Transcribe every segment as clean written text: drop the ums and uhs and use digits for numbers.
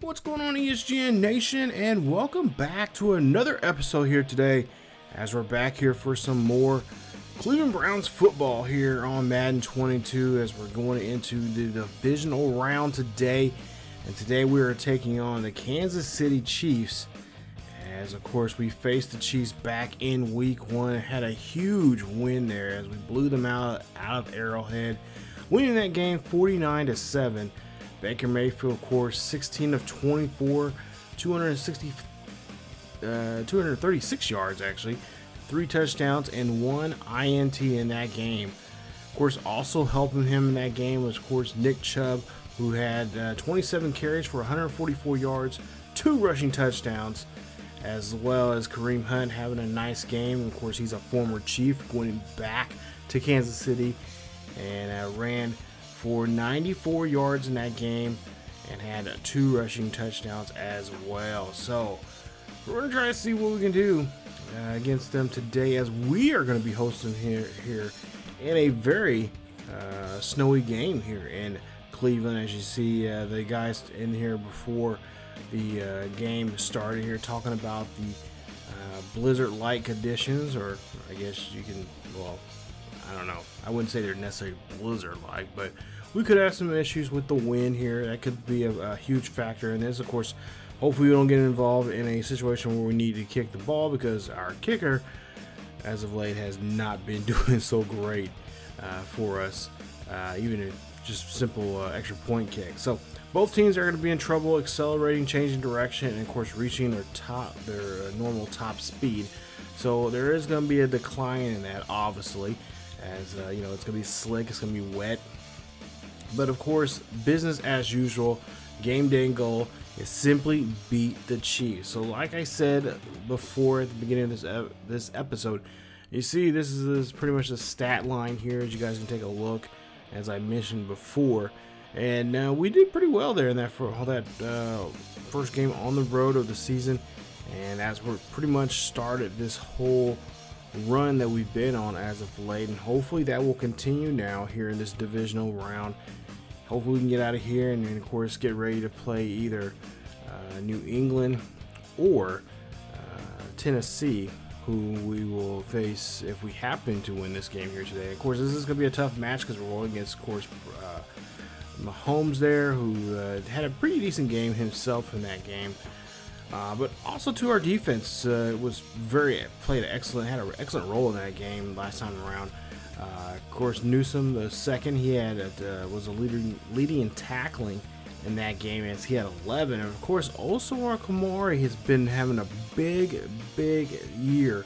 What's going on, ESGN Nation, and welcome back to another episode here today as we're back here for some more Cleveland Browns football here on Madden 22 as we're going into the divisional round today. And today we are taking on the Kansas City Chiefs as, of course, we faced the Chiefs back in week 1. Had a huge win there as we blew them out of Arrowhead, winning that game 49-7. Baker Mayfield, of course, 16 of 24, 236 yards actually, 3 touchdowns and 1 INT in that game. Of course, also helping him in that game was, of course, Nick Chubb, who had 27 carries for 144 yards, 2 rushing touchdowns, as well as Kareem Hunt having a nice game. Of course, he's a former Chief going back to Kansas City and ran for 94 yards in that game and had 2 rushing touchdowns as well. So we're going to try to see what we can do against them today, as we are going to be hosting here in a very snowy game here in Cleveland. As you see, the guys in here before the game started here talking about the blizzard-like conditions, or I guess you can, well, I don't know. I wouldn't say they're necessarily blizzard-like, but we could have some issues with the wind here. That could be a huge factor in this. Of course, hopefully we don't get involved in a situation where we need to kick the ball, because our kicker, as of late, has not been doing so great for us, even in just simple extra point kick. So both teams are going to be in trouble accelerating, changing direction, and of course reaching their normal top speed. So there is going to be a decline in that, obviously, as you know, it's going to be slick, it's going to be wet. But of course, business as usual. Game day goal is simply beat the Chiefs. So like I said before at the beginning of this episode, you see this is pretty much the stat line here, as you guys can take a look, as I mentioned before. And we did pretty well there in that first game on the road of the season. And as we're pretty much started this whole run that we've been on as of late, and hopefully that will continue now here in this divisional round. Hopefully we can get out of here and then, of course, get ready to play either New England or Tennessee, who we will face if we happen to win this game here today. Of course, this is going to be a tough match because we're going against, of course, Mahomes there, who had a pretty decent game himself in that game. But also to our defense, had an excellent role in that game last time around. Of course, Newsome II, he had was a leading in tackling in that game, as he had 11. And of course, Owusu-Koramoah has been having a big year,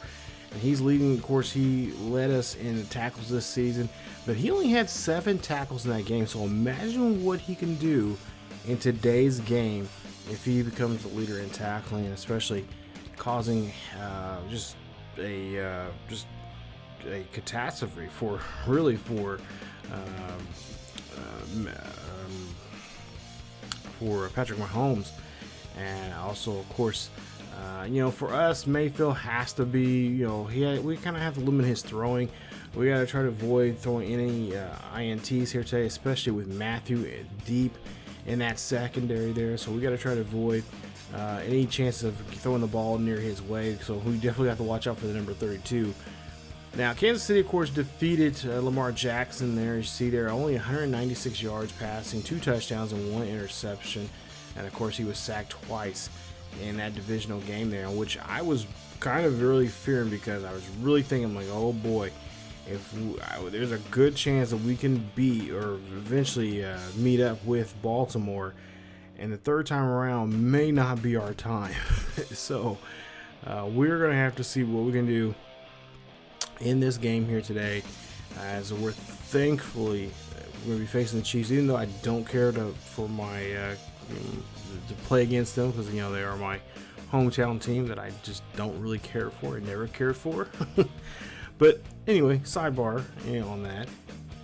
and he's leading. Of course, he led us in tackles this season, but he only had 7 tackles in that game. So imagine what he can do in today's game if he becomes the leader in tackling, and especially causing just a catastrophe for Patrick Mahomes. And also, of course, for us, Mayfield has to be, we kind of have to limit his throwing. We got to try to avoid throwing any INTs here today, especially with Mathieu deep in that secondary there. So we got to try to avoid any chance of throwing the ball near his way. So we definitely have to watch out for the number 32. Now, Kansas City, of course, defeated Lamar Jackson there. You see there, only 196 yards passing, 2 touchdowns and 1 interception. And, of course, he was sacked twice in that divisional game there, which I was kind of really fearing, because I was really thinking, like, oh, boy, there's a good chance that we can beat or eventually meet up with Baltimore, and the third time around may not be our time. So we're going to have to see what we can do in this game here today, as we're thankfully going to be facing the Chiefs, even though I don't care to play against them, because they are my hometown team that I just don't really care for and never cared for. But anyway, sidebar on that,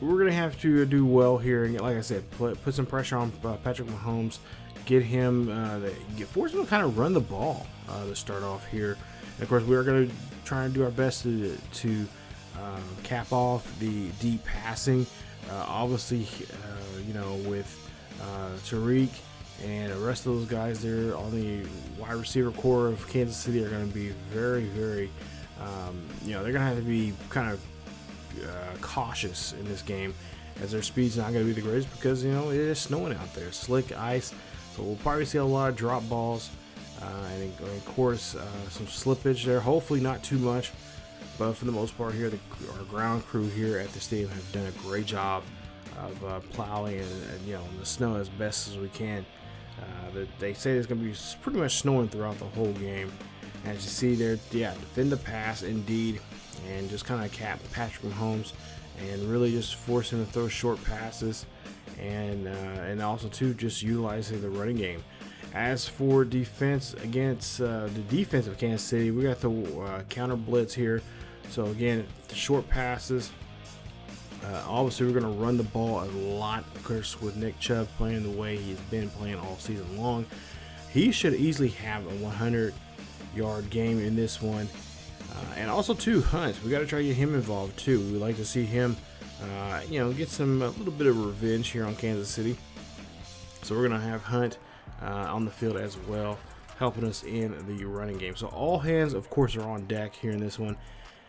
we're going to have to do well here, and like I said, put some pressure on Patrick Mahomes, get him, force him to kind of run the ball to start off here. And of course, we're going to try and do our best to cap off the deep passing. Obviously, with Tariq And the rest of those guys there on the wide receiver core of Kansas City are going to be very, very, they're going to have to be kind of cautious in this game, as their speed's not going to be the greatest because, it is snowing out there, slick ice. So we'll probably see a lot of drop balls, and of course some slippage there. Hopefully not too much, but for the most part here, our ground crew here at the stadium have done a great job of plowing and the snow as best as we can. They say it's going to be pretty much snowing throughout the whole game. As you see there, defend the pass indeed, and just kind of cap Patrick Mahomes and really just force him to throw short passes, and also too just utilizing the running game. As for defense against the defense of Kansas City, we got the counter blitz here. So again, the short passes. Obviously, we're going to run the ball a lot, of course, with Nick Chubb playing the way he's been playing all season long. He should easily have a 100-yard game in this one. And also, too, Hunt. We got to try to get him involved, too. We'd like to see him, get a little bit of revenge here on Kansas City. So we're going to have Hunt on the field as well, helping us in the running game. So all hands, of course, are on deck here in this one.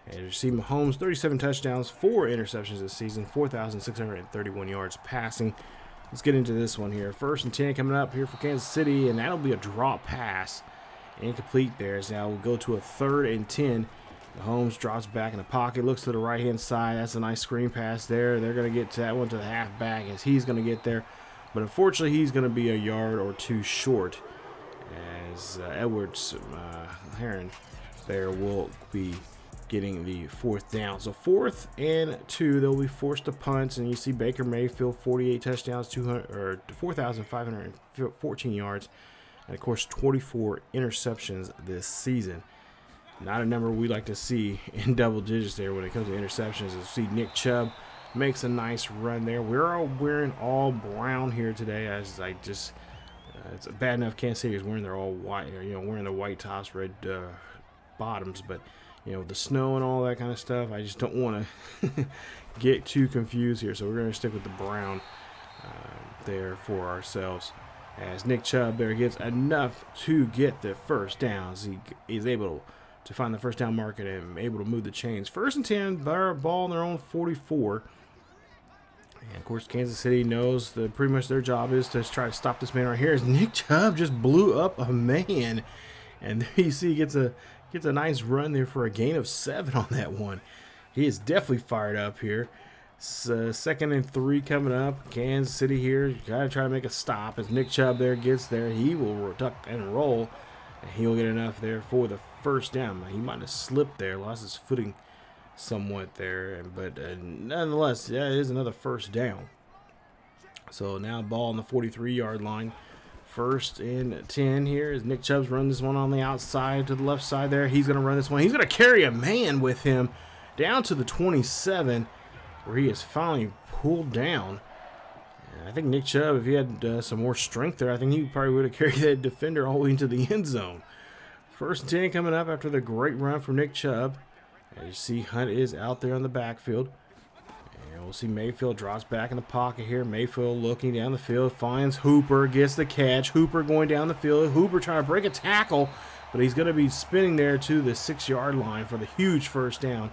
And you see Mahomes, 37 touchdowns, 4 interceptions this season, 4,631 yards passing. Let's get into this one here. 1st and 10 coming up here for Kansas City, and that'll be a drop pass. Incomplete there. So now we'll go to a 3rd and 10. Mahomes drops back in the pocket, looks to the right-hand side. That's a nice screen pass there. They're going to get to that one to the halfback as he's going to get there. But unfortunately, he's going to be a yard or two short, as Edwards Heron there will be getting the 4th down. So 4th and 2, they'll be forced to punt, and you see Baker Mayfield, 48 touchdowns, 4,514 yards, and of course 24 interceptions this season. Not a number we like to see in double digits there when it comes to interceptions. You see Nick Chubb makes a nice run there. We're all wearing all brown here today, as I just it's bad enough Kansas City is wearing their all white, wearing the white tops, red bottoms, but the snow and all that kind of stuff, I just don't want to get too confused here. So we're going to stick with the brown there for ourselves. As Nick Chubb there gets enough to get the 1st down. He is able to find the 1st down market and able to move the chains. 1st and 10, ball on their own 44. And of course, Kansas City knows that pretty much their job is to try to stop this man right here. As Nick Chubb just blew up a man, and there you see he gets a nice run there for a gain of 7 on that one. He is definitely fired up here. 2nd and 3 coming up. Kansas City here, got to try to make a stop. As Nick Chubb there gets there, he will duck and roll, and he'll get enough there for the 1st down. He might have slipped there, lost his footing somewhat there, but nonetheless, it is another 1st down. So now ball on the 43-yard line. 1st and 10 here as Nick Chubb's run this one on the outside to the left side there. He's going to run this one. He's going to carry a man with him down to the 27, where he is finally pulled down. And I think Nick Chubb, if he had some more strength there, I think he probably would have carried that defender all the way into the end zone. 1st and 10 coming up after the great run from Nick Chubb. As you see, Hunt is out there on the backfield. And we'll see Mayfield drops back in the pocket here. Mayfield looking down the field, finds Hooper, gets the catch. Hooper going down the field. Hooper trying to break a tackle, but he's going to be spinning there to the 6-yard line for the huge 1st down.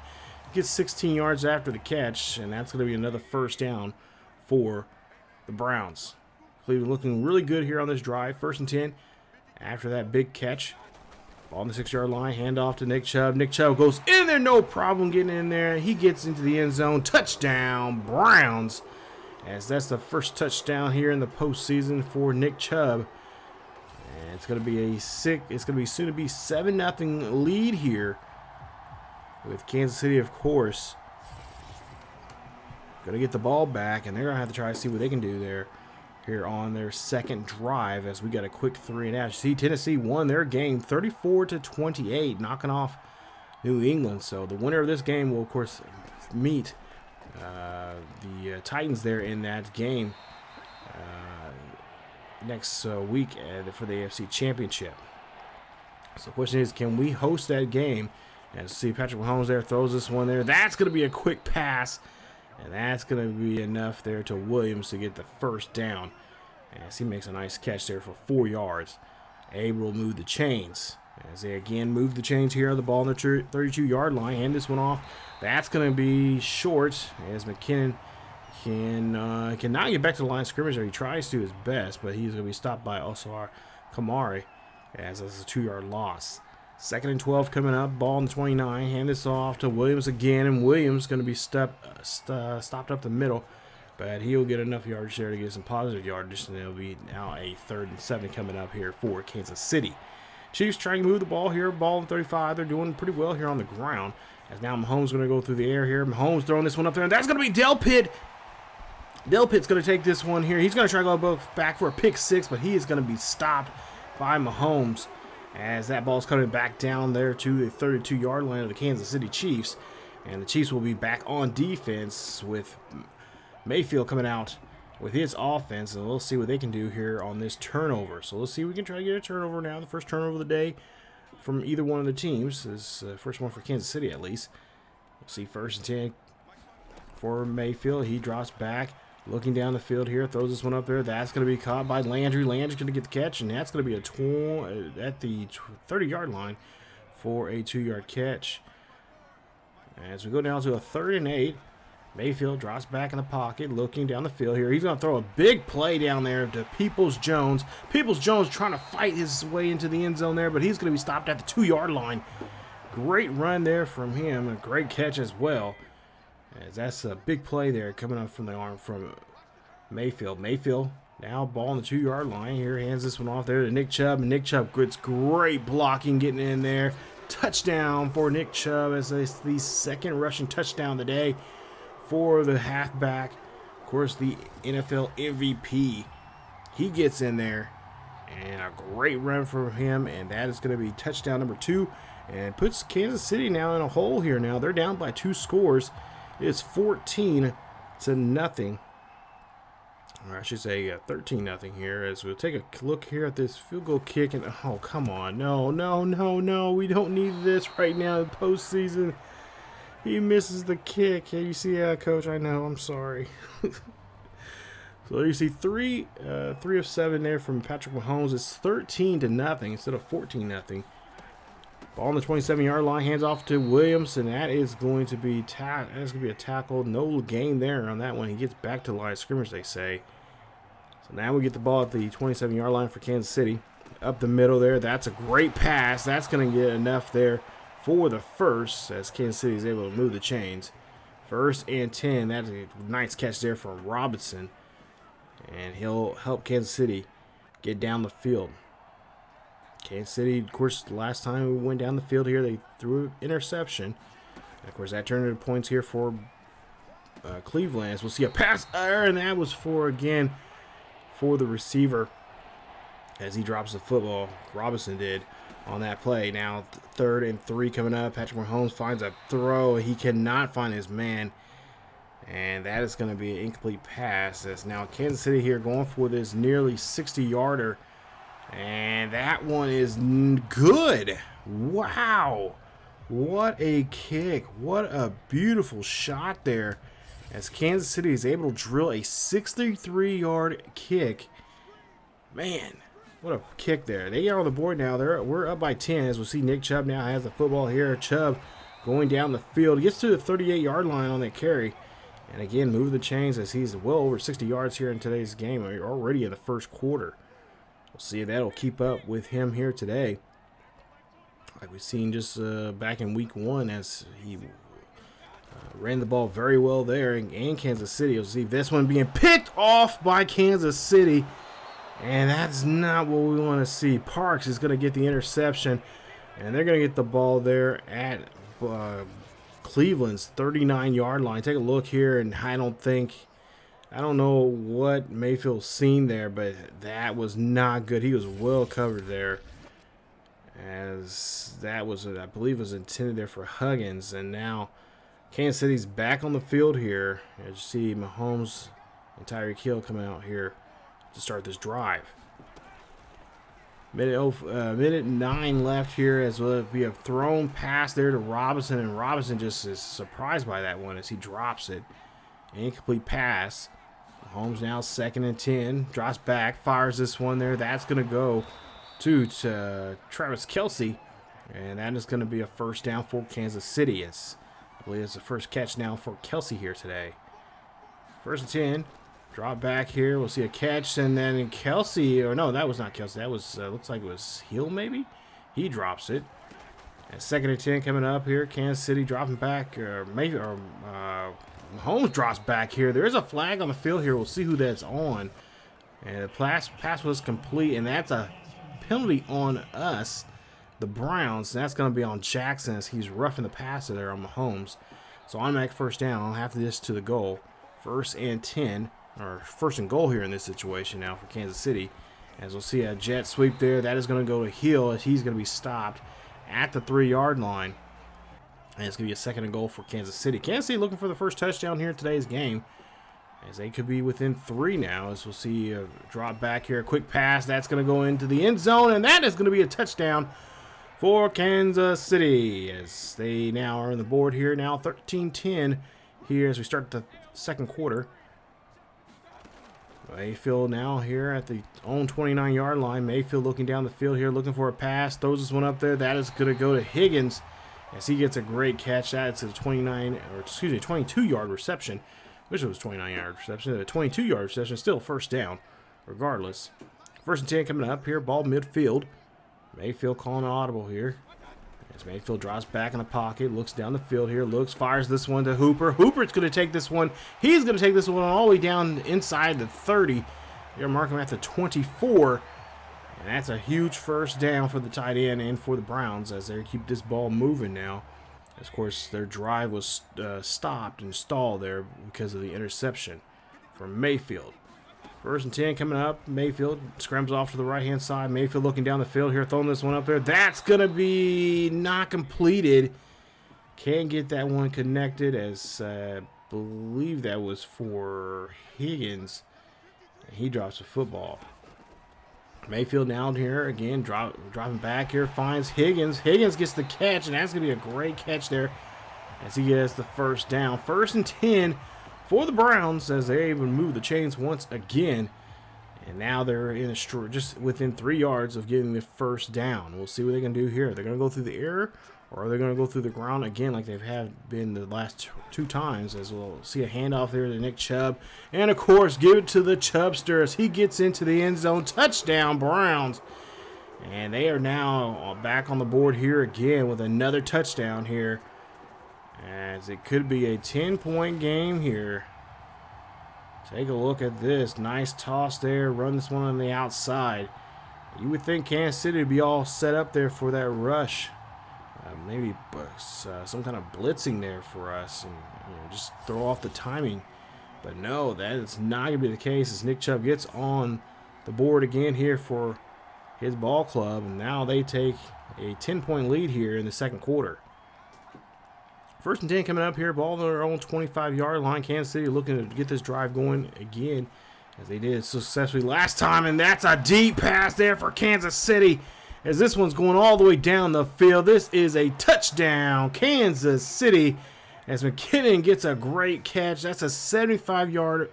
Gets 16 yards after the catch, and that's going to be another 1st down for the Browns. Cleveland looking really good here on this drive. 1st and 10 after that big catch. Ball on the 6-yard line, handoff to Nick Chubb. Nick Chubb goes in there, no problem getting in there. He gets into the end zone. Touchdown, Browns. As that's the 1st touchdown here in the postseason for Nick Chubb. And it's going to be soon to be 7-0 lead here with Kansas City, of course. Going to get the ball back, and they're going to have to try to see what they can do there. Here on their 2nd drive, as we got a quick 3 and out. See, Tennessee won their game 34-28, knocking off New England. So the winner of this game will, of course, meet the Titans there in that game next week for the AFC Championship. So the question is, can we host that game? And see, Patrick Mahomes there throws this one there. That's going to be a quick pass. And that's going to be enough there to Williams to get the 1st down. as he makes a nice catch there for 4 yards. Able to move the chains as they again move the chains here. The ball on the 32-yard line. Hand this one off. That's going to be short as McKinnon cannot get back to the line of scrimmage, or he tries to his best, but he's going to be stopped by Owusu-Koramoah as that's a 2-yard loss. 2nd and 12 coming up. Ball on the 29. Hand this off to Williams again, and Williams going to be stopped up the middle, but he'll get enough yards there to get some positive yardage, and it'll be now a 3rd and 7 coming up here for Kansas City. Chiefs trying to move the ball here. Ball on 35. They're doing pretty well here on the ground. As now Mahomes going to go through the air here. Mahomes throwing this one up there, and that's going to be Delpit. Delpit's going to take this one here. He's going to try to go back for a pick 6, but he is going to be stopped by Mahomes as that ball's coming back down there to the 32-yard line of the Kansas City Chiefs. And the Chiefs will be back on defense with Mayfield coming out with his offense, and we'll see what they can do here on this turnover. So let's see if we can try to get a turnover now. The first turnover of the day from either one of the teams is the first one for Kansas City at least. We'll see 1st and 10 for Mayfield. He drops back, looking down the field here, throws this one up there. That's going to be caught by Landry. Landry's going to get the catch, and that's going to be at the 30-yard line for a 2-yard catch. As we go down to a 3rd and 8, Mayfield drops back in the pocket, looking down the field here. He's going to throw a big play down there to Peoples-Jones. Peoples-Jones trying to fight his way into the end zone there, but he's going to be stopped at the 2-yard line. Great run there from him, a great catch as well. As that's a big play there coming up from the arm from Mayfield. Mayfield now ball on the 2-yard line here. Hands this one off there to Nick Chubb. And Nick Chubb gets great blocking getting in there. Touchdown for Nick Chubb as the 2nd rushing touchdown of the day for the halfback. Of course, the NFL MVP. He gets in there. And a great run from him. And that is going to be touchdown number 2. And puts Kansas City now in a hole here now. They're down by 2 scores. It's 14-0. Or I should say 13-0 here, as we'll take a look here at this field goal kick. And oh, come on. No. We don't need this right now in postseason. He misses the kick. Hey, you see that, Coach? I know. I'm sorry. So you see 3 of 7 there from Patrick Mahomes. It's 13-0 instead of 14-0. Ball on the 27-yard line, hands off to Williams, and that is going to be a tackle. No gain there on that one. He gets back to the line of scrimmage, they say. So now we get the ball at the 27-yard line for Kansas City. Up the middle there. That's a great pass. That's going to get enough there for the first, as Kansas City is able to move the chains. 1st and 10. That's a nice catch there from Robinson. And he'll help Kansas City get down the field. Kansas City, of course, the last time we went down the field here, they threw an interception. And of course, that turned into points here for Cleveland. As we'll see a pass there, and that was for the receiver as he drops the football. Robinson did on that play. Now, 3rd and 3 coming up. Patrick Mahomes finds a throw. He cannot find his man. And that is going to be an incomplete pass. As now Kansas City here going for this nearly 60-yarder. And that one is good. Wow. What a kick. What a beautiful shot there. As Kansas City is able to drill a 63-yard kick. Man, what a kick there. They are on the board now. We're up by 10. As we'll see, Nick Chubb now has the football here. Chubb going down the field. Gets to the 38-yard line on that carry. And again, move the chains as he's well over 60 yards here in today's game. We're already in the first quarter. We'll see if that'll keep up with him here today. Like we've seen just back in week 1 as he ran the ball very well there in Kansas City. We'll see this one being picked off by Kansas City. And that's not what we want to see. Parks is going to get the interception. And they're going to get the ball there at Cleveland's 39-yard line. Take a look here, and I don't know what Mayfield's seen there, but that was not good. He was well covered there, as that was, I believe, was intended there for Huggins. And now Kansas City's back on the field here. As you see, Mahomes and Tyreek Hill coming out here to start this drive. Minute 9 left here, as we have thrown pass there to Robinson, and Robinson just is surprised by that one as he drops it. Incomplete pass. Mahomes now 2nd and 10. Drops back, fires this one there. That's going to go to Travis Kelce. And that is going to be a first down for Kansas City. I believe it's the first catch now for Kelce here today. 1st and 10. Drop back here. We'll see a catch. And then Kelce, or no, that was not Kelce. That was, looks like it was Hill maybe. He drops it. And 2nd and 10 coming up here. Kansas City dropping back. Mahomes drops back here. There's a flag on the field here. We'll see who that's on. And the pass was complete. And that's a penalty on us, the Browns. And that's going to be on Jackson as he's roughing the passer there on Mahomes. So automatic first down. I'll have this to the goal. 1st and 10. Or 1st and goal here in this situation now for Kansas City. As we'll see a jet sweep there. That is going to go to Hill as he's going to be stopped at the 3-yard line. And it's going to be a 2nd and goal for Kansas City. Kansas City looking for the first touchdown here in today's game, as they could be within 3 now. As we'll see a drop back here, a quick pass. That's going to go into the end zone, and that is going to be a touchdown for Kansas City, as they now are on the board here. Now 13-10 here as we start the 2nd quarter. Mayfield now here at the own 29-yard line. Mayfield looking down the field here, looking for a pass. Throws this one up there. That is going to go to Higgins as he gets a great catch. That's a 22-yard reception. Wish it was 29-yard reception. A 22-yard reception, still first down, regardless. 1st and 10 coming up here. Ball midfield. Mayfield calling an audible here. As Mayfield drops back in the pocket, looks down the field here, fires this one to Hooper. Hooper's going to take this one. He's going to take this one all the way down inside the 30. They're marking him at the 24. And that's a huge first down for the tight end and for the Browns as they keep this ball moving now. Of course, their drive was stopped and stalled there because of the interception from Mayfield. 1st and 10 coming up. Mayfield scrambles off to the right-hand side. Mayfield looking down the field here, throwing this one up there. That's going to be not completed. Can't get that one connected, as I believe that was for Higgins. And he drops the football. Mayfield down here again, dropping back here, finds Higgins. Higgins gets the catch, and that's going to be a great catch there as he gets the first down. 1st and 10 for the Browns as they're able to move the chains once again. And now they're in a just within 3 yards of getting the first down. We'll see what they can do here. They're going to go through the air, or are they going to go through the ground again like they've been the last 2 times, as we'll see a handoff there to Nick Chubb. And, of course, give it to the Chubbster as he gets into the end zone. Touchdown, Browns. And they are now back on the board here again with another touchdown here, as it could be a 10-point game here. Take a look at this. Nice toss there. Run this one on the outside. You would think Kansas City would be all set up there for that rush. Maybe some kind of blitzing there for us, and just throw off the timing. But no, that is not going to be the case as Nick Chubb gets on the board again here for his ball club. And now they take a 10-point lead here in the 2nd quarter. 1st and 10 coming up here. Ball on their own 25-yard line. Kansas City looking to get this drive going again, as they did successfully last time. And that's a deep pass there for Kansas City, as this one's going all the way down the field. This is a touchdown, Kansas City, as McKinnon gets a great catch. That's a 75-yard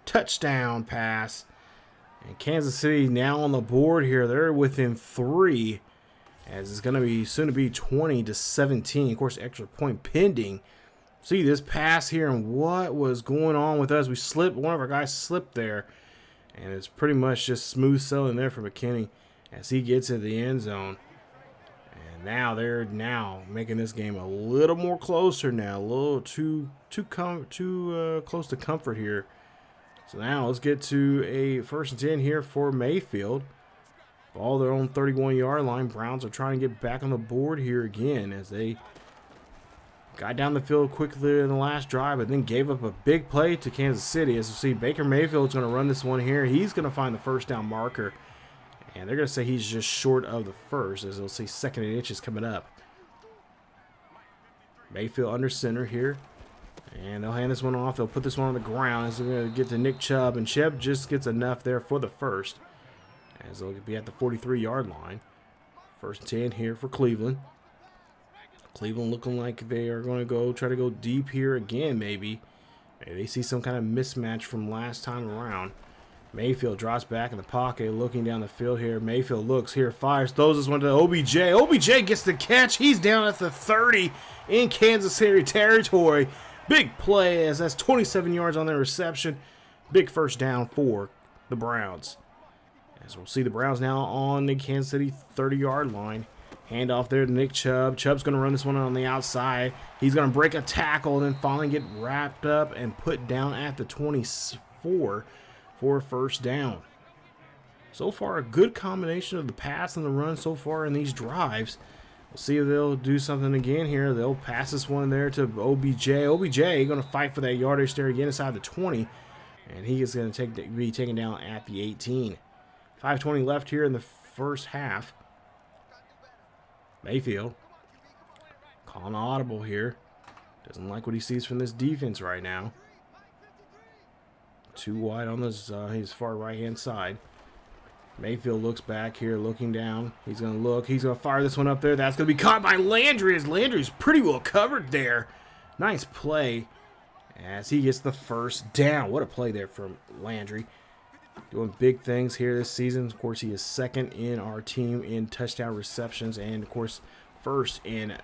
touchdown pass. And Kansas City now on the board here. They're within 3. As it's going to be soon to be 20-17. Of course, extra point pending. See this pass here and what was going on with us. We slipped. One of our guys slipped there. And it's pretty much just smooth sailing there for McKinney as he gets into the end zone. And now they're making this game a little more closer now. A little too close to comfort here. So now let's get to a 1st and 10 here for Mayfield. Ball their own 31-yard line. Browns are trying to get back on the board here again as they got down the field quickly in the last drive, but then gave up a big play to Kansas City. As you see, Baker Mayfield's going to run this one here. He's going to find the first down marker, and they're going to say he's just short of the first, as they'll see 2nd and inches coming up. Mayfield under center here, and they'll hand this one off. They'll put this one on the ground as they're going to get to Nick Chubb, and Chubb just gets enough there for the first, as they'll be at the 43-yard line. 1st and 10 here for Cleveland. Cleveland looking like they are going to try to go deep here again, maybe. Maybe they see some kind of mismatch from last time around. Mayfield drops back in the pocket, looking down the field here. Mayfield looks here, fires, throws this one to OBJ. OBJ gets the catch. He's down at the 30 in Kansas City territory. Big play as that's 27 yards on their reception. Big first down for the Browns. As we'll see the Browns now on the Kansas City 30-yard line. Hand off there to Nick Chubb. Chubb's going to run this one on the outside. He's going to break a tackle and then finally get wrapped up and put down at the 24 for first down. So far, a good combination of the pass and the run so far in these drives. We'll see if they'll do something again here. They'll pass this one there to OBJ. OBJ going to fight for that yardage there again inside the 20. And he is going to be taken down at the 18. 5:20 left here in the first half. Mayfield calling audible here. Doesn't like what he sees from this defense right now. Too wide on his far right-hand side. Mayfield looks back here, looking down. He's going to look. He's going to fire this one up there. That's going to be caught by Landry, as Landry's pretty well covered there. Nice play as he gets the first down. What a play there from Landry. Doing big things here this season. Of course, he is second in our team in touchdown receptions and, of course, first in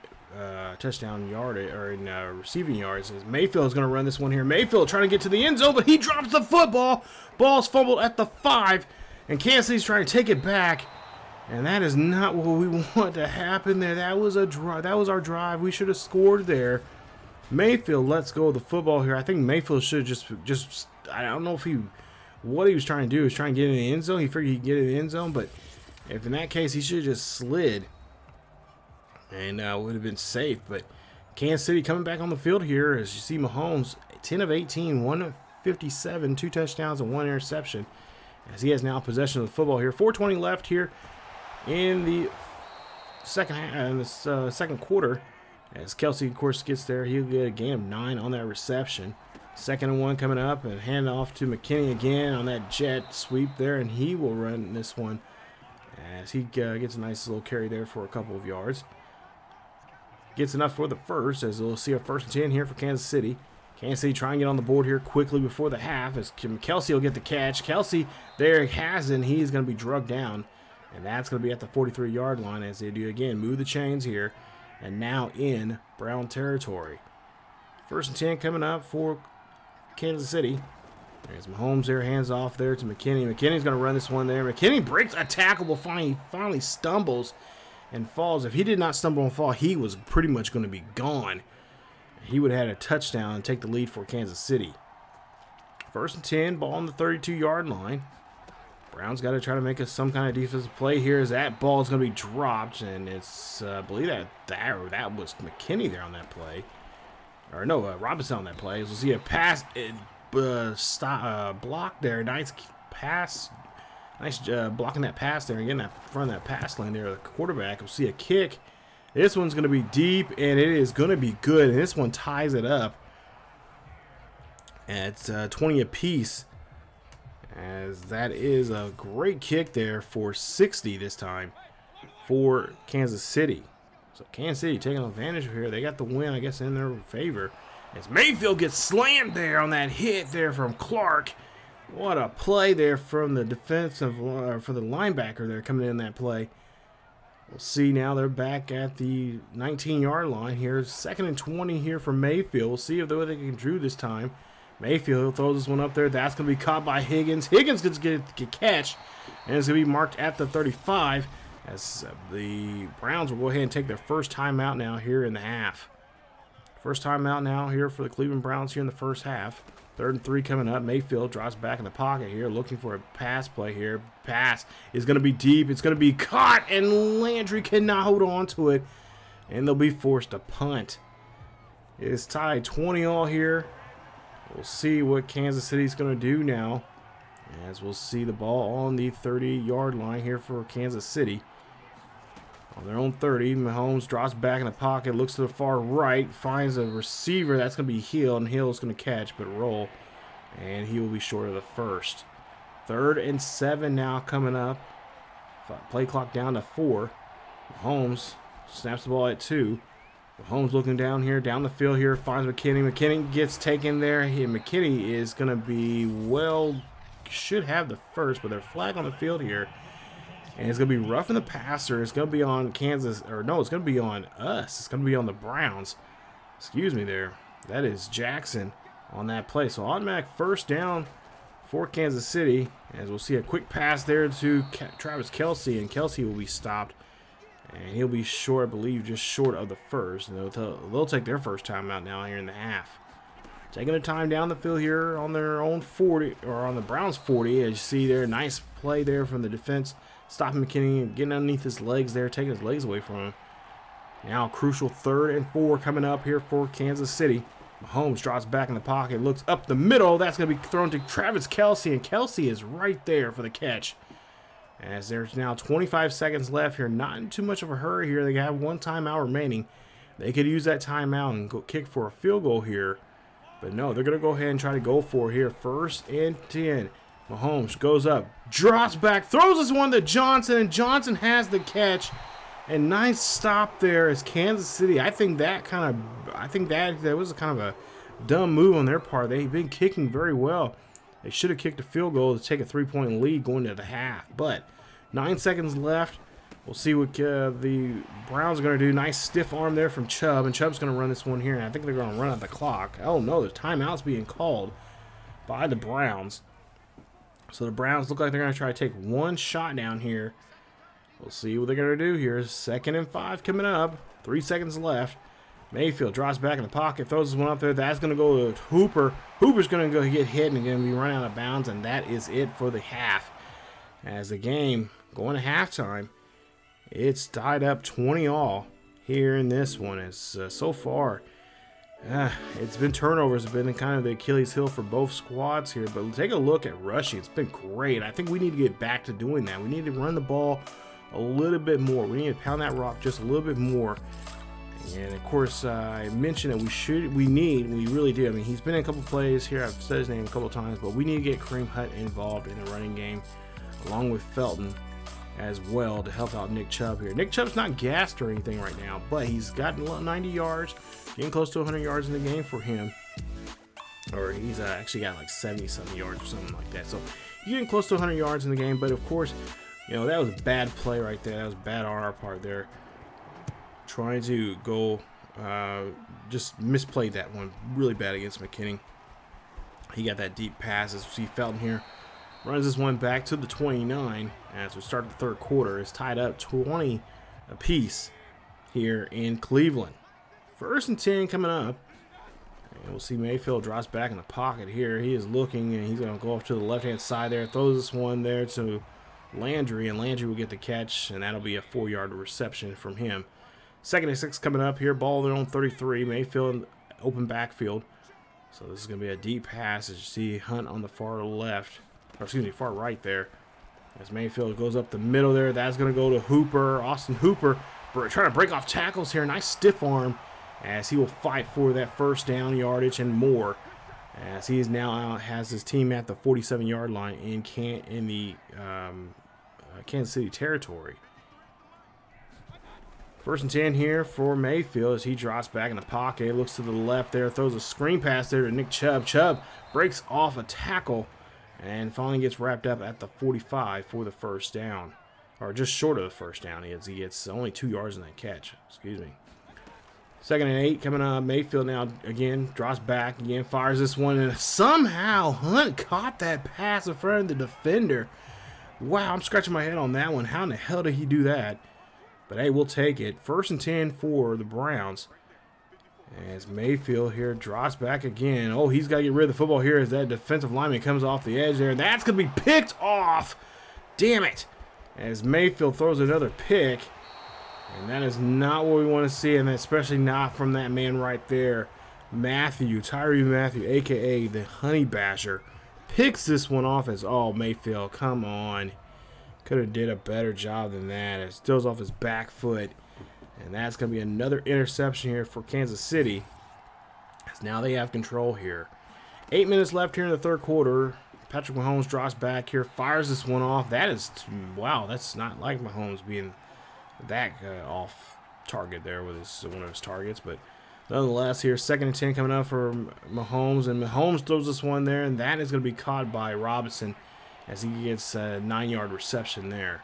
touchdown yardage or in receiving yards. As Mayfield is going to run this one here. Mayfield trying to get to the end zone, but he drops the football. Ball's fumbled at the 5, and Kansas City's trying to take it back. And that is not what we want to happen there. That was a drive. That was our drive. We should have scored there. Mayfield lets go of the football here. I think Mayfield should just I don't know if what he was trying to do is trying to get in the end zone. He figured he'd get in the end zone, but if in that case, he should have just slid and would have been safe. But Kansas City coming back on the field here, as you see Mahomes, 10 of 18, 157, 2 touchdowns and 1 interception, as he has now possession of the football here. 4:20 left here in the second quarter. As Kelsey, of course, gets there, he'll get a gain of 9 on that reception. 2nd and 1 coming up, and hand off to McKinney again on that jet sweep there, and he will run this one as he gets a nice little carry there for a couple of yards. Gets enough for the first, as we'll see a 1st and 10 here for Kansas City. Kansas City trying to get on the board here quickly before the half, as Kelsey will get the catch. Kelsey there has it, and he's going to be drugged down, and that's going to be at the 43-yard line as they do again. Move the chains here, and now in Brown territory. 1st and 10 coming up for Kansas City. There's Mahomes there, hands off there to McKinney. McKinney's going to run this one there. McKinney breaks a tackle, but finally stumbles and falls. If he did not stumble and fall, he was pretty much going to be gone. He would have had a touchdown and take the lead for Kansas City. 1st and 10, ball on the 32-yard line. Brown's got to try to make some kind of defensive play here, as that ball is going to be dropped, and it's I believe that was McKinney there on that play. Or no, Robinson on that play. As we'll see a pass block there. Nice pass. Nice blocking that pass there. Again, that front of that pass lane there. The quarterback. We'll see a kick. This one's going to be deep, and it is going to be good. And this one ties it up at 20 apiece. As that is a great kick there for 60 this time for Kansas City. So Kansas City taking advantage of here. They got the win, I guess, in their favor. As Mayfield gets slammed there on that hit there from Clark. What a play there from the defensive, for the linebacker there coming in that play. We'll see now they're back at the 19-yard line here. 2nd and 20 here for Mayfield. We'll see if they can drew this time. Mayfield throws this one up there. That's going to be caught by Higgins. Higgins gets a catch, and it's going to be marked at the 35. As the Browns will go ahead and take their first timeout now here in the half. First timeout now here for the Cleveland Browns here in the first half. 3rd and 3 coming up. Mayfield drops back in the pocket here, looking for a pass play here. Pass is going to be deep. It's going to be caught, and Landry cannot hold on to it, and they'll be forced to punt. It is tied 20-all here. We'll see what Kansas City's going to do now, as we'll see the ball on the 30-yard line here for Kansas City. On their own 30, Mahomes drops back in the pocket, looks to the far right, finds a receiver. That's going to be Hill, and Hill's going to catch but roll, and he will be short of the first. 3rd and 7 now coming up. Play clock down to 4. Mahomes snaps the ball at 2. Mahomes looking down here, down the field here, finds McKinney. McKinney gets taken there. McKinney is going to be, well, should have the first, but they're flag on the field here. And it's going to be roughing the passer. It's going to be on Kansas, or no, it's going to be on us. It's going to be on the Browns. Excuse me there. That is Jackson on that play. So automatic first down for Kansas City. As we'll see a quick pass there to Travis Kelce, and Kelce will be stopped. And he'll be short, I believe, just short of the first. And they'll take their first time out now here in the half. Taking their time down the field here on their own 40, or on the Browns 40. As you see there, nice play there from the defense. Stopping McKinney and getting underneath his legs there, taking his legs away from him. Now crucial 3rd and 4 coming up here for Kansas City. Mahomes drops back in the pocket, looks up the middle. That's going to be thrown to Travis Kelce, and Kelce is right there for the catch. As there's now 25 seconds left here, not in too much of a hurry here. They have 1 timeout remaining. They could use that timeout and go kick for a field goal here. But no, they're going to go ahead and try to go for it here. 1st and 10. Mahomes goes up, drops back, throws this one to Johnson, and Johnson has the catch. And nice stop there as Kansas City. I think that was kind of a dumb move on their part. They've been kicking very well. They should have kicked a field goal to take a 3-point lead going into the half. But 9 seconds left. We'll see what the Browns are going to do. Nice stiff arm there from Chubb. And Chubb's going to run this one here. And I think they're going to run out the clock. Oh, no. The timeout's being called by the Browns. So the Browns look like they're going to try to take one shot down here. We'll see what they're going to do here. 2nd and 5 coming up. 3 seconds left. Mayfield drops back in the pocket, throws this one up there. That's going to go to Hooper. Hooper's going to go get hit and going to be run out of bounds, and that is it for the half. As the game going to halftime, it's tied up 20-all here in this one. As so far, it's been turnovers. It's been kind of the Achilles heel for both squads here. But take a look at rushing. It's been great. I think we need to get back to doing that. We need to run the ball a little bit more. We need to pound that rock just a little bit more. And of course, I mentioned that we really do. I mean, he's been in a couple plays here. I've said his name a couple times, but we need to get Kareem Hunt involved in the running game, along with Felton as well, to help out Nick Chubb here. Nick Chubb's not gassed or anything right now, but he's gotten 90 yards, getting close to 100 yards in the game for him. Or he's actually got like 70-something yards or something like that. So he's getting close to 100 yards in the game, but of course, you know, that was a bad play right there. That was bad on our part there. Trying to go, just misplayed that one really bad against McKinney. He got that deep pass. As we see Felton here, runs this one back to the 29 as we start the 3rd quarter. It's tied up 20 apiece here in Cleveland. 1st and 10 coming up. And we'll see Mayfield drops back in the pocket here. He is looking, and he's going to go off to the left-hand side there. Throws this one there to Landry, and Landry will get the catch, and that'll be a 4-yard reception from him. 2nd and 6 coming up here. Ball their own 33. Mayfield open backfield. So this is going to be a deep pass as you see Hunt on the far left. Or excuse me, far right there. As Mayfield goes up the middle there. That's going to go to Hooper. Austin Hooper trying to break off tackles here. Nice stiff arm as he will fight for that 1st down yardage and more. As he is now has his team at the 47-yard line in the Kansas City territory. 1st and 10 here for Mayfield as he drops back in the pocket, looks to the left there, throws a screen pass there to Nick Chubb. Chubb breaks off a tackle and finally gets wrapped up at the 45 for the 1st down. Or just short of the 1st down. He gets only 2 yards in that catch. Excuse me. 2nd and 8 coming up. Mayfield now again drops back again, fires this one, and somehow Hunt caught that pass in front of the defender. Wow, I'm scratching my head on that one. How in the hell did he do that? But hey, we'll take it. 1st and 10 for the Browns. As Mayfield here drops back again. Oh, he's got to get rid of the football here as that defensive lineman comes off the edge there. That's going to be picked off. Damn it. As Mayfield throws another pick. And that is not what we want to see, and especially not from that man right there. Tyrann Mathieu, a.k.a. the Honey Basher, picks this one off as, oh, Mayfield, come on. Could have did a better job than that. It steals off his back foot. And that's going to be another interception here for Kansas City. As now they have control here. 8 minutes left here in the 3rd quarter. Patrick Mahomes drops back here, fires this one off. That is, wow, that's not like Mahomes being that off target there with one of his targets. But nonetheless, here, 2nd and 10 coming up for Mahomes. And Mahomes throws this one there, and that is going to be caught by Robinson as he gets a 9-yard reception there.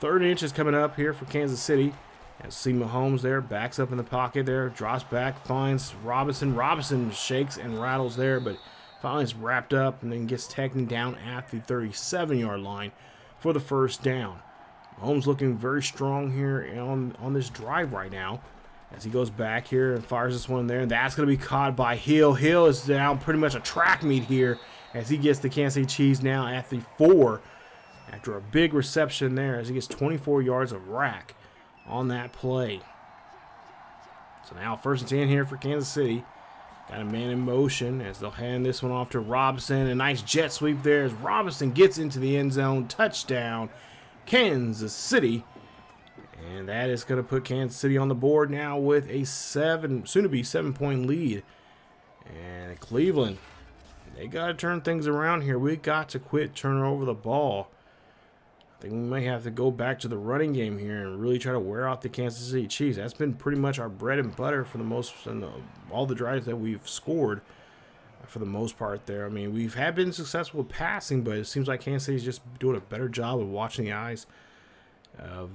3rd and inches coming up here for Kansas City. As see Mahomes there, backs up in the pocket there, drops back, finds Robinson. Robinson shakes and rattles there, but finally is wrapped up and then gets taken down at the 37-yard line for the 1st down. Mahomes looking very strong here on this drive right now as he goes back here and fires this one there. And that's going to be caught by Hill. Hill is down pretty much a track meet here as he gets the Kansas City Chiefs now at the 4 after a big reception there as he gets 24 yards of rack on that play. So now 1st and 10 here for Kansas City. Got a man in motion as they'll hand this one off to Robinson. A nice jet sweep there as Robinson gets into the end zone. Touchdown, Kansas City. And that is going to put Kansas City on the board now with a soon-to-be 7-point lead. And Cleveland, they got to turn things around here. We got to quit turning over the ball. I think we may have to go back to the running game here and really try to wear out the Kansas City Chiefs. That's been pretty much our bread and butter for the most, all the drives that we've scored for the most part there. I mean, we've been successful with passing, but it seems like Kansas City's just doing a better job of watching the eyes of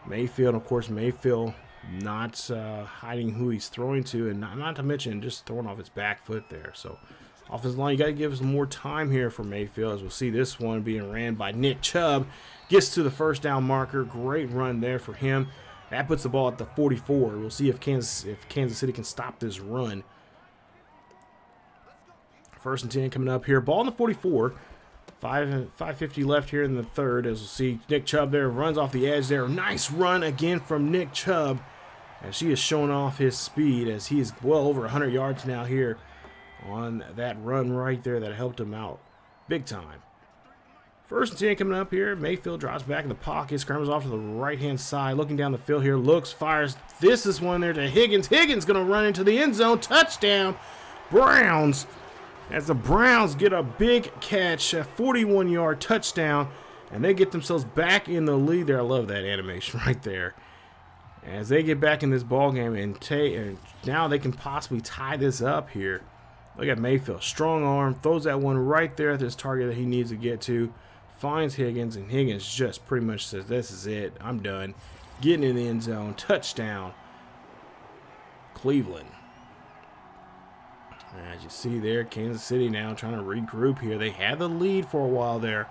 Mayfield. Of course, Mayfield not hiding who he's throwing to, and not to mention just throwing off his back foot there. So offensive line, you got to give us more time here for Mayfield, as we'll see this one being ran by Nick Chubb. Gets to the 1st down marker. Great run there for him. That puts the ball at the 44. We'll see if Kansas City can stop this run. 1st and 10 coming up here. Ball on the 44. 5:50 left here in the 3rd, as we'll see Nick Chubb there runs off the edge there. Nice run again from Nick Chubb as he is showing off his speed as he is well over 100 yards now here on that run right there that helped him out big time. 1st and 10 coming up here. Mayfield drops back in the pocket, scrambles off to the right-hand side, looking down the field here, looks, fires. This is one there to Higgins. Higgins going to run into the end zone. Touchdown, Browns, as the Browns get a big catch, a 41-yard touchdown, and they get themselves back in the lead there. I love that animation right there. As they get back in this ball game, and now they can possibly tie this up here. Look at Mayfield, strong arm, throws that one right there at this target that he needs to get to, finds Higgins, and Higgins just pretty much says, this is it, I'm done. Getting in the end zone, touchdown, Cleveland. As you see there, Kansas City now trying to regroup here. They had the lead for a while there,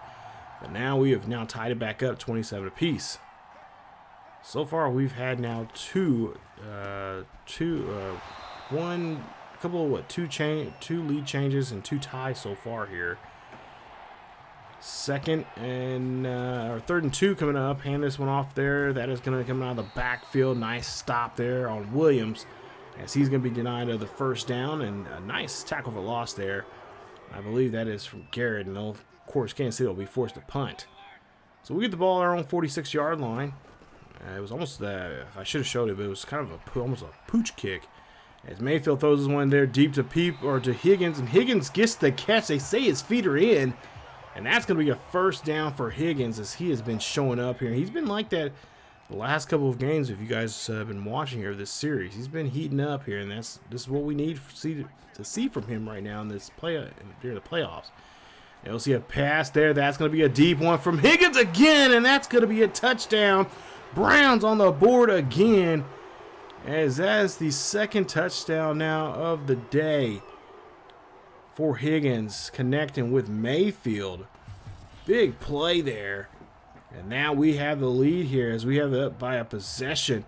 but now we have now tied it back up 27 apiece. So far, we've had now two lead changes and 2 ties so far here. 2nd and or 3rd and 2 coming up. Hand this one off there. That is going to come out of the backfield. Nice stop there on Williams, as he's going to be denied of the 1st down, and a nice tackle for loss there. I believe that is from Garrett, and of course Kansas City will be forced to punt. So we get the ball at our own 46-yard line. It was almost I should have showed it, but it was kind of almost a pooch kick. As Mayfield throws this one there deep to Higgins, and Higgins gets the catch. They say his feet are in, and that's going to be a 1st down for Higgins, as he has been showing up here. He's been like that the last couple of games, if you guys have been watching here this series. He's been heating up here, and this is what we need to see from him right now in this during the playoffs. And we'll see a pass there. That's going to be a deep one from Higgins again, and that's going to be a touchdown. Browns on the board again, as that is the 2nd touchdown now of the day for Higgins, connecting with Mayfield. Big play there. And now we have the lead here, as we have it up by a possession.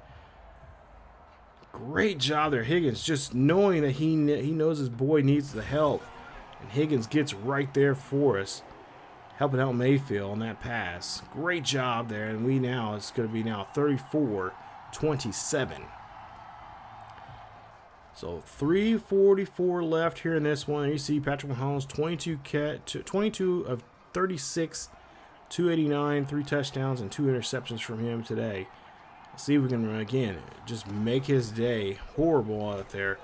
Great job there, Higgins, just knowing that he knows his boy needs the help. And Higgins gets right there for us, helping out Mayfield on that pass. Great job there, and it's going to be now 34-27. So 3:44 left here in this one. You see Patrick Mahomes, 22 of 36, 289, 3 touchdowns, and 2 interceptions from him today. Let's see if we can, again, just make his day. Horrible out there.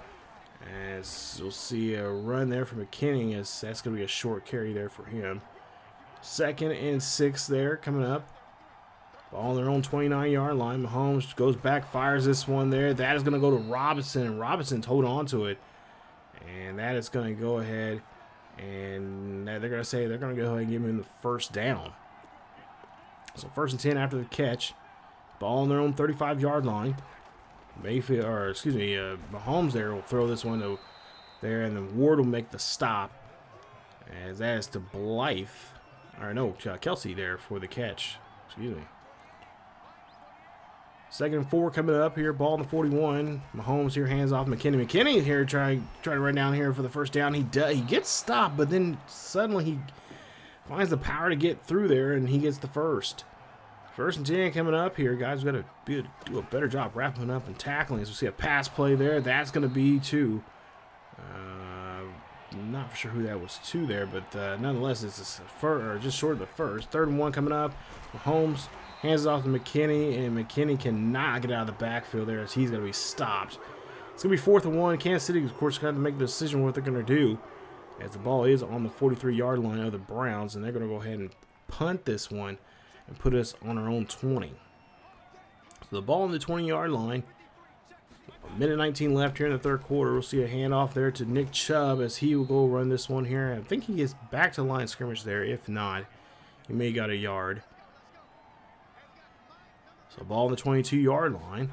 As we'll see a run there from McKinney, as that's going to be a short carry there for him. 2nd and 6 there coming up. Ball on their own 29-yard line. Mahomes goes back, fires this one there. That is going to go to Robinson, and Robinson's holding on to it. And that is going to go ahead, and they're going to say they're going to go ahead and give him the first down. So 1st and 10 after the catch. Ball on their own 35-yard line. Mayfield, or excuse me, Mahomes there will throw this one to there, and then Ward will make the stop. As that is to Blythe, or no, Kelsey there for the catch. Excuse me. 2nd and 4 coming up here. Ball on the 41. Mahomes here hands off McKinney. McKinney here try to run down here for the first down. He gets stopped, but then suddenly he finds the power to get through there, and he gets the first. 1st and 10 coming up here. Guys, we've got to do a better job wrapping up and tackling. As we see a pass play there. That's going to be to, I'm not sure who that was to there, but nonetheless, it's just short of the first. 3rd and 1 coming up. Mahomes hands it off to McKinney, and McKinney cannot get out of the backfield there as he's going to be stopped. It's going to be 4th and 1. Kansas City, of course, got to make the decision what they're going to do, as the ball is on the 43-yard line of the Browns, and they're going to go ahead and punt this one and put us on our own 20. So the ball on the 20-yard line. A minute 19 left here in the 3rd quarter. We'll see a handoff there to Nick Chubb as he will go run this one here. I think he gets back to the line of scrimmage there. If not, he may got a yard. So ball on the 22-yard line.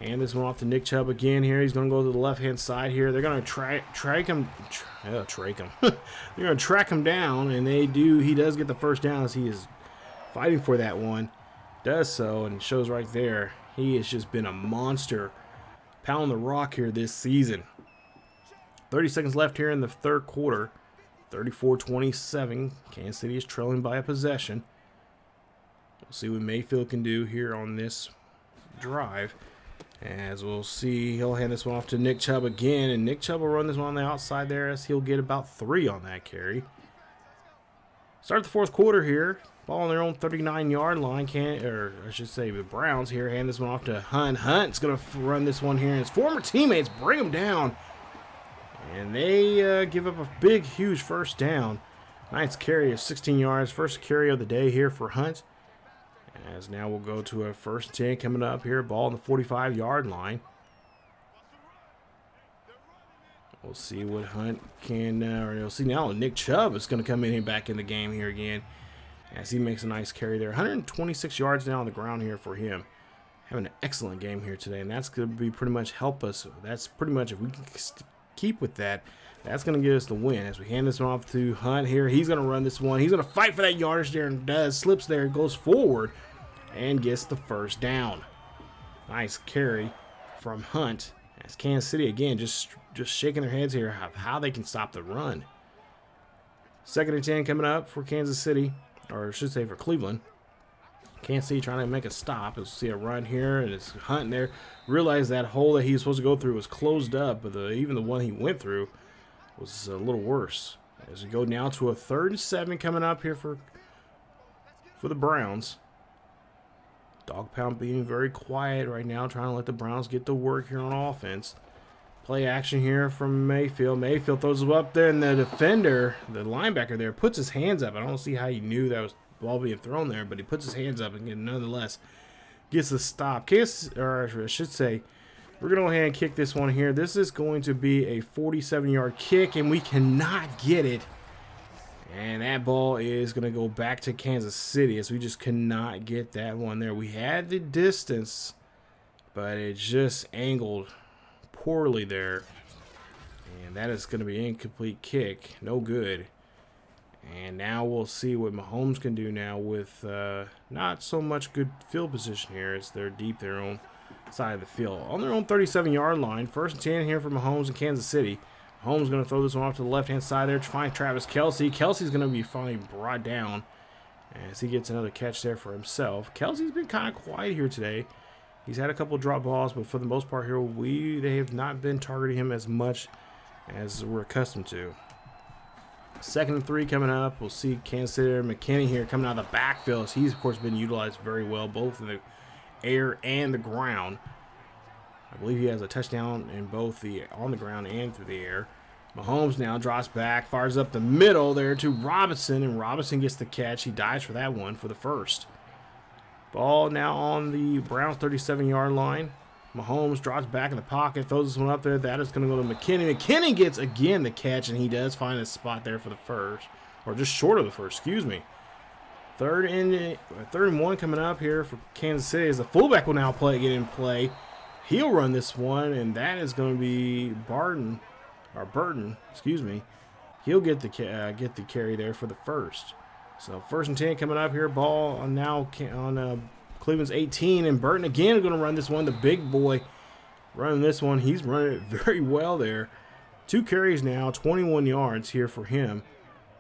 Hand this one off to Nick Chubb again here. He's going to go to the left-hand side here. They're going to track him. They're going to track him down, and they do. He does get the first down as he is fighting for that one. Does so, and shows right there. He has just been a monster pounding the rock here this season. 30 seconds left here in the 3rd quarter. 34-27. Kansas City is trailing by a possession. We'll see what Mayfield can do here on this drive. As we'll see, he'll hand this one off to Nick Chubb again, and Nick Chubb will run this one on the outside there as he'll get about 3 on that carry. Start the 4th quarter here. Ball on their own 39-yard line. The Browns here hand this one off to Hunt. Hunt's going to run this one here, and his former teammates bring him down. And they give up a big, huge first down. Nice carry of 16 yards. First carry of the day here for Hunt. As now we'll go to a 1st and 10 coming up here. Ball on the 45-yard line. We'll see what Hunt can, you'll see now Nick Chubb is going to come in here back in the game here again. As he makes a nice carry there. 126 yards down on the ground here for him. Having an excellent game here today. And that's going to be pretty much help us. That's pretty much, if we can keep with that, that's going to get us the win. As we hand this one off to Hunt here. He's going to run this one. He's going to fight for that yardage there and does. Slips there, goes forward, and gets the first down. Nice carry from Hunt. As Kansas City, again, just shaking their heads here of how they can stop the run. 2nd and 10 coming up for Kansas City. Or I should say for Cleveland. Kansas City trying to make a stop. You'll see a run here, and it's Hunt there. Realize that hole that he was supposed to go through was closed up, but even the one he went through was a little worse. As we go now to a 3rd and 7 coming up here for the Browns. Dog pound being very quiet right now, trying to let the Browns get to work here on offense. Play action here from Mayfield. Mayfield throws it up there, and the defender, the linebacker there, puts his hands up. I don't see how he knew that was the ball being thrown there, but he puts his hands up and nonetheless gets the stop. Or I should say, we're going to go ahead and kick this one here. This is going to be a 47-yard kick, and we cannot get it. And that ball is going to go back to Kansas City as we just cannot get that one there. We had the distance, but it just angled poorly there, and that is going to be an incomplete kick. No good. And now we'll see what Mahomes can do now with not so much good field position here as they're deep their own side of the field. On their own 37-yard line, 1st and 10 here for Mahomes in Kansas City. Mahomes going to throw this one off to the left-hand side there to find Travis Kelce. Kelce's going to be finally brought down as he gets another catch there for himself. Kelce's been kind of quiet here today. He's had a couple drop balls, but for the most part here, they have not been targeting him as much as we're accustomed to. 2nd and 3 coming up. We'll see Kansas City McKinney here coming out of the backfield. He's, of course, been utilized very well, both in the air and the ground. I believe he has a touchdown in both on the ground and through the air. Mahomes now drops back, fires up the middle there to Robinson, and Robinson gets the catch. He dives for that one for the first. Ball now on the Browns 37-yard line. Mahomes drops back in the pocket, throws this one up there. That is going to go to McKinney. McKinney gets, again, the catch, and he does find a spot there for the first. Or just short of the first, excuse me. Third and 1 coming up here for Kansas City as the fullback will now get in play. He'll run this one, and that is going to be Burton, excuse me. He'll get the carry there for the first. So 1st and 10 coming up here. Ball now on Cleveland's 18, and Burton again is going to run this one. The big boy running this one. He's running it very well there. 2 carries now, 21 yards here for him.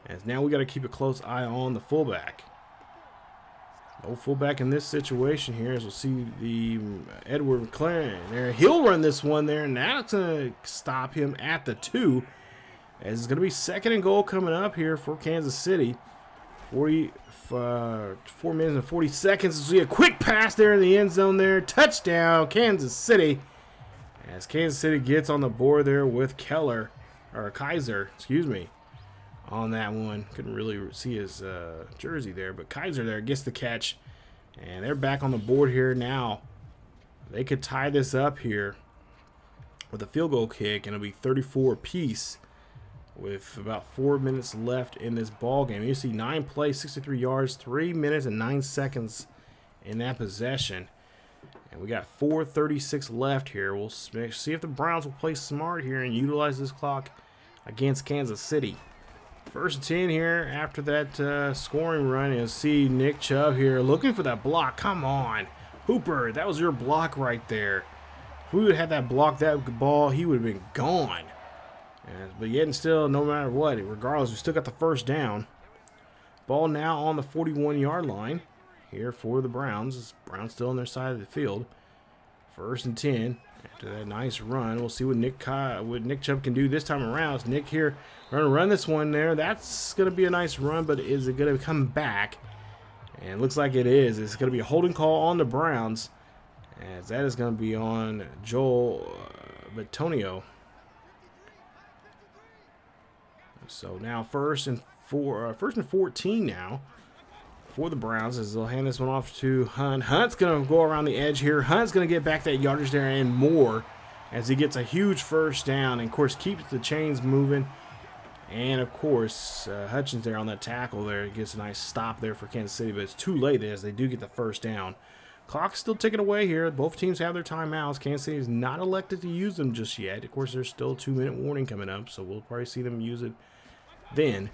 As now we got to keep a close eye on the fullback. No fullback in this situation here, as we'll see the Edward McLaren there. He'll run this one there, and that's going to stop him at the 2. As it's going to be 2nd and goal coming up here for Kansas City. 4 minutes and 40 seconds. We'll see a quick pass there in the end zone there. Touchdown, Kansas City. As Kansas City gets on the board there with Kaiser, excuse me, on that one. Couldn't really see his jersey there, but Kaiser there gets the catch. And they're back on the board here now. They could tie this up here with a field goal kick, and it'll be 34 apiece with about 4 minutes left in this ball game. You see 9 plays, 63 yards, 3 minutes and 9 seconds in that possession. And we got 4:36 left here. We'll see if the Browns will play smart here and utilize this clock against Kansas City. 1st and 10 here after that scoring run. You'll see Nick Chubb here looking for that block. Come on, Hooper, that was your block right there. If we would have had that block, that ball, he would have been gone. But yet and still, no matter what, regardless, we still got the first down. Ball now on the 41-yard line here for the Browns. Browns still on their side of the field. 1st and 10. After that nice run, we'll see what Nick Chubb can do this time around. It's Nick here going to run this one there. That's going to be a nice run, but is it going to come back? And it looks like it is. It's going to be a holding call on the Browns, as that is going to be on Joel Bitonio. So now 1st and 14 now for the Browns, as they'll hand this one off to Hunt. Hunt's going to go around the edge here. Hunt's going to get back that yardage there and more, as he gets a huge first down and, of course, keeps the chains moving. And, of course, Hutchins there on that tackle there gets a nice stop there for Kansas City, but it's too late as they do get the first down. Clock's still ticking away here. Both teams have their timeouts. Kansas City is not elected to use them just yet. Of course, there's still a 2-minute warning coming up, so we'll probably see them use it then.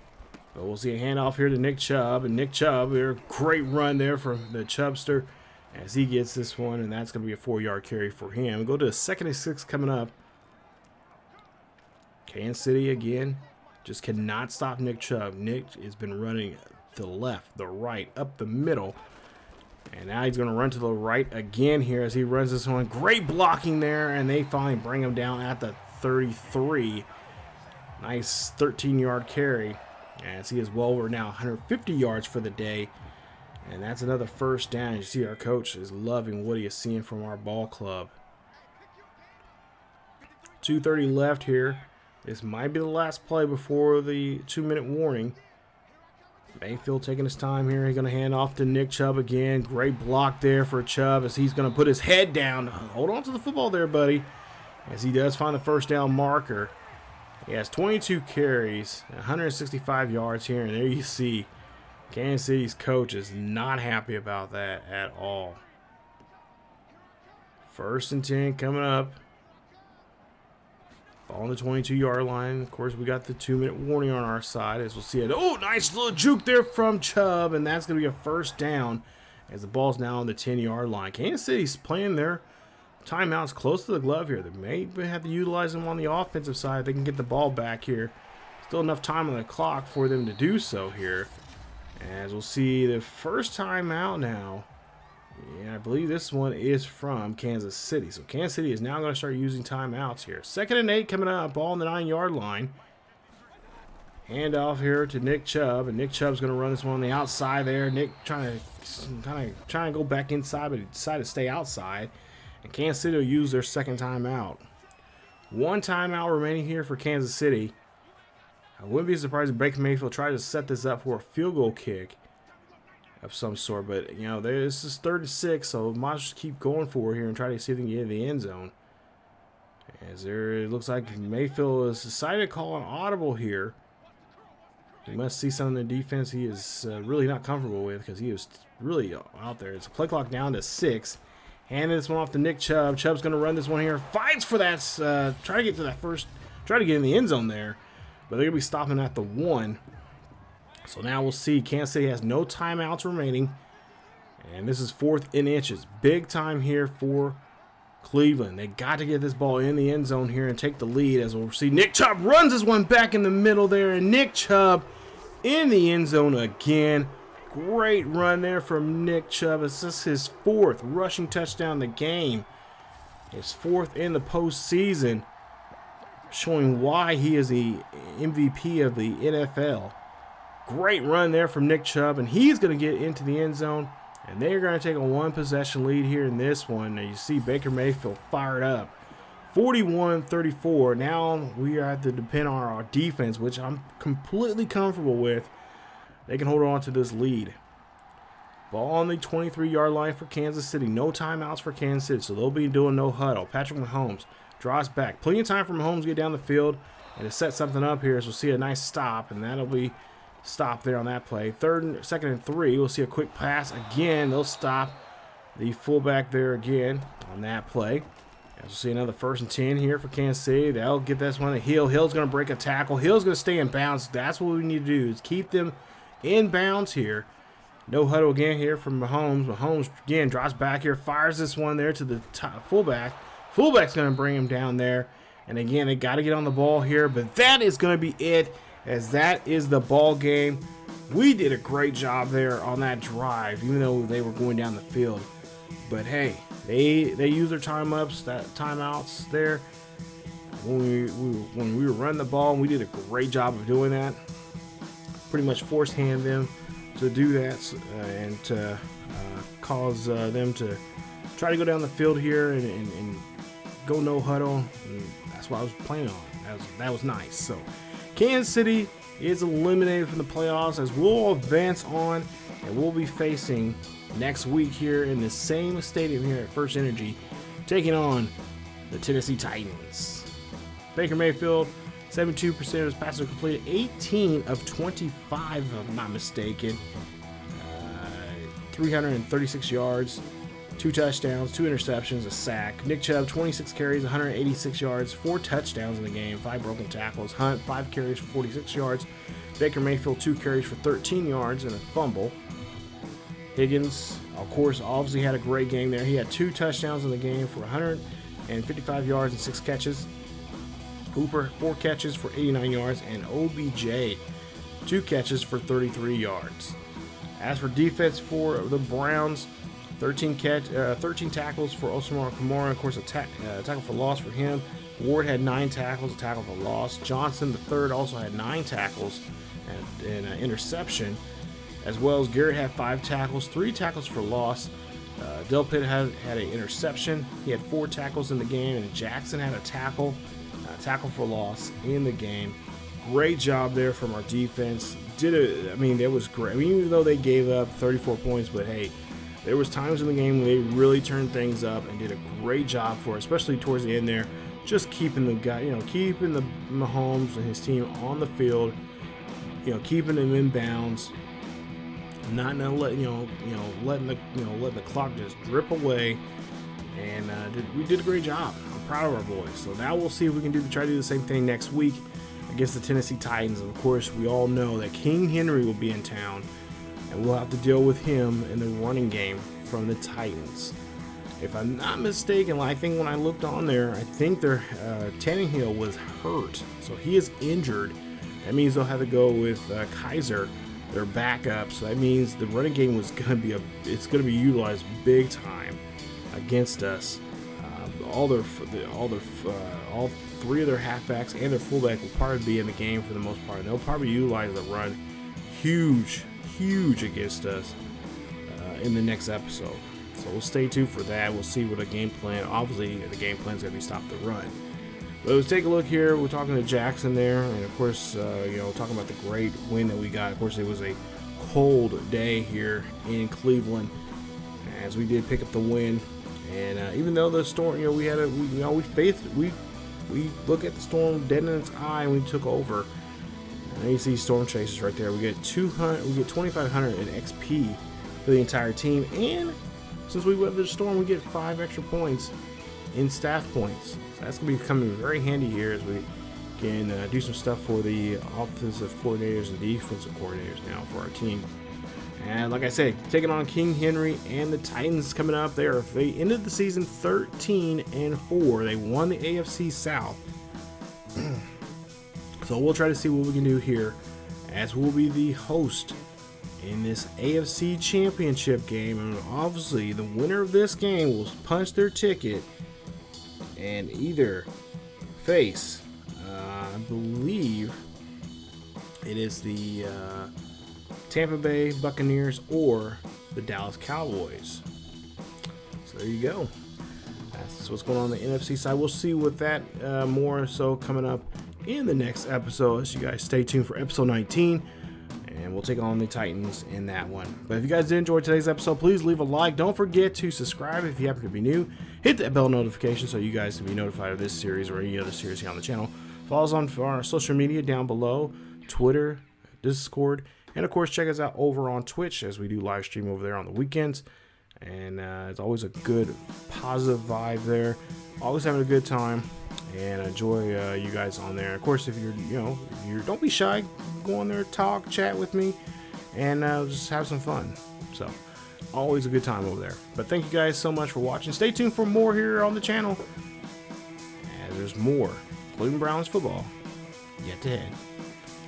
But we'll see a handoff here to Nick Chubb. And Nick Chubb, a great run there from the Chubbster as he gets this one, and that's going to be a 4-yard carry for him. Go to a 2nd and 6 coming up. Kansas City again just cannot stop Nick Chubb. Nick has been running to the left, the right, up the middle. And now he's going to run to the right again here as he runs this one. Great blocking there, and they finally bring him down at the 33. Nice 13-yard carry. As he is well over now 150 yards for the day. And that's another first down. You see our coach is loving what he is seeing from our ball club. 2:30 left here. This might be the last play before the 2-minute warning. Mayfield taking his time here. He's going to hand off to Nick Chubb again. Great block there for Chubb as he's going to put his head down. Hold on to the football there, buddy. As he does find the first down marker. He has 22 carries, 165 yards here. And there you see Kansas City's coach is not happy about that at all. 1st and 10 coming up. On the 22-yard line. Of course, we got the 2-minute warning on our side, as we'll see it. Oh, nice little juke there from Chubb, and that's going to be a first down as the ball's now on the 10-yard line. Kansas City's playing their timeouts close to the glove here. They may have to utilize them on the offensive side. They can get the ball back here. Still enough time on the clock for them to do so here. As we'll see the first timeout now. Yeah, I believe this one is from Kansas City. So Kansas City is now going to start using timeouts here. 2nd and 8 coming up. Ball on the 9-yard line. Hand off here to Nick Chubb. And Nick Chubb's going to run this one on the outside there. Nick trying to go back inside, but he decided to stay outside. And Kansas City will use their second timeout. 1 timeout remaining here for Kansas City. I wouldn't be surprised if Baker Mayfield tries to set this up for a field goal kick. of some sort. But, you know, this is 3rd and 6, so might just keep going for it here and try to see if they can get in the end zone. As it looks like Mayfield has decided to call an audible here. He must see something in the defense he is really not comfortable with, because he is really out there. It's a play clock down to 6. Handing this one off to Nick Chubb. Chubb's going to run this one here. Fights for that. Try to get to that first. Try to get in the end zone there. But they're going to be stopping at the 1. So now we'll see. Kansas City has no timeouts remaining. And this is 4th and inches. Big time here for Cleveland. They got to get this ball in the end zone here and take the lead. As we'll see, Nick Chubb runs this one back in the middle there. And Nick Chubb in the end zone again. Great run there from Nick Chubb. It's just his 4th rushing touchdown in the game. His 4th in the postseason. Showing why he is the MVP of the NFL. Great run there from Nick Chubb. And he's going to get into the end zone. And they're going to take a 1-possession lead here in this one. Now you see Baker Mayfield fired up. 41-34. Now we have to depend on our defense, which I'm completely comfortable with. They can hold on to this lead. Ball on the 23-yard line for Kansas City. No timeouts for Kansas City, so they'll be doing no huddle. Patrick Mahomes draws back. Plenty of time for Mahomes to get down the field and to set something up here. So we'll see a nice stop, and that'll be stop there on that play. 2nd and 3. We'll see a quick pass again. They'll stop the fullback there again on that play. As we'll see another 1st and 10 here for Kansas City. They'll get this one to Hill. Hill's going to break a tackle. Hill's going to stay in bounds. That's what we need to do, is keep them in bounds here. No huddle again here from Mahomes. Mahomes again drops back here, fires this one there to the fullback. Fullback's going to bring him down there. And again, they got to get on the ball here. But that is going to be it, as that is the ball game. We did a great job there on that drive, even though they were going down the field. But hey, they used their timeouts there. When we were running the ball, and we did a great job of doing that. Pretty much forced hand them to do that and to cause them to try to go down the field here and go no huddle. And that's what I was planning on. That was nice. So Kansas City is eliminated from the playoffs, as we'll advance on, and we'll be facing next week here in the same stadium here at First Energy, taking on the Tennessee Titans. Baker Mayfield, 72% of his passes are completed, 18 of 25, if I'm not mistaken. 336 yards, 2 touchdowns, 2 interceptions, a sack. Nick Chubb, 26 carries, 186 yards, 4 touchdowns in the game, 5 broken tackles. Hunt, 5 carries for 46 yards. Baker Mayfield, 2 carries for 13 yards and a fumble. Higgins, of course, obviously had a great game there. He had 2 touchdowns in the game for 155 yards and 6 catches. Hooper, 4 catches for 89 yards, and OBJ, 2 catches for 33 yards. As for defense for the Browns, 13 tackles for Owusu-Koramoah, of course a tackle for loss for him. Ward had 9 tackles, a tackle for loss. Johnson, the third, also had 9 tackles and an interception, as well as Garrett had 5 tackles, 3 tackles for loss. Del Pitt had an interception. He had 4 tackles in the game, and Jackson had a tackle for loss in the game. Great job there from our defense. That was great. Even though they gave up 34 points, but hey, there was times in the game where they really turned things up and did a great job for it, especially towards the end there, just keeping the Mahomes and his team on the field, keeping them in bounds, not letting the clock just drip away. And we did a great job. I'm proud of our boys. So now we'll see if we can try to do the same thing next week against the Tennessee Titans. And of course, we all know that King Henry will be in town, and we'll have to deal with him in the running game from the Titans. If I'm not mistaken, I think when I looked on there, I think their Tannehill was hurt, so he is injured. That means they'll have to go with Kaiser, their backup. So that means the running game was going to be utilized big time against us. All 3 of their halfbacks and their fullback will probably be in the game for the most part. They'll probably utilize the run huge against us in the next episode. So we'll stay tuned for that. We'll see what the game plan. Obviously, the game plan is going to be stop the run. But let's take a look here. We're talking to Jackson there, and of course, talking about the great win that we got. Of course, it was a cold day here in Cleveland, as we did pick up the win. And even though the storm, we look at the storm dead in its eye and we took over. And you see storm chasers right there. We get 2,500 in XP for the entire team, and since we weathered the storm, we get 5 extra points in staff points. So that's gonna be coming very handy here as we can do some stuff for the offensive coordinators and defensive coordinators now for our team. And like I said, taking on King Henry and the Titans coming up. They ended the season 13-4. They won the AFC South. So we'll try to see what we can do here, as we'll be the host in this AFC Championship game. And obviously, the winner of this game will punch their ticket and either face, I believe it is the Tampa Bay Buccaneers or the Dallas Cowboys. So there you go. That's what's going on the NFC side. We'll see with that more so coming up in the next episode. So you guys stay tuned for episode 19, and we'll take on the Titans in that one. But if you guys did enjoy today's episode, please leave a like. Don't forget to subscribe if you happen to be new. Hit that bell notification so you guys can be notified of this series or any other series here on the channel. Follow us on our social media down below, Twitter, Discord, and of course check us out over on Twitch, as we do live stream over there on the weekends. And it's always a good positive vibe there, always having a good time, and enjoy you guys on there. Of course, if you're don't be shy, go on there, talk, chat with me, and just have some fun. So always a good time over there. But thank you guys so much for watching. Stay tuned for more here on the channel, as there's more Cleveland Browns football yet ahead.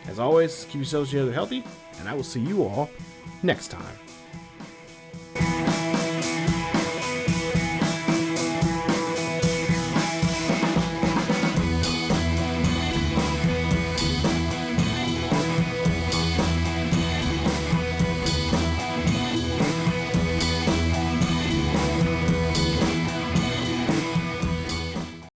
As always, keep yourselves together healthy, and I will see you all next time.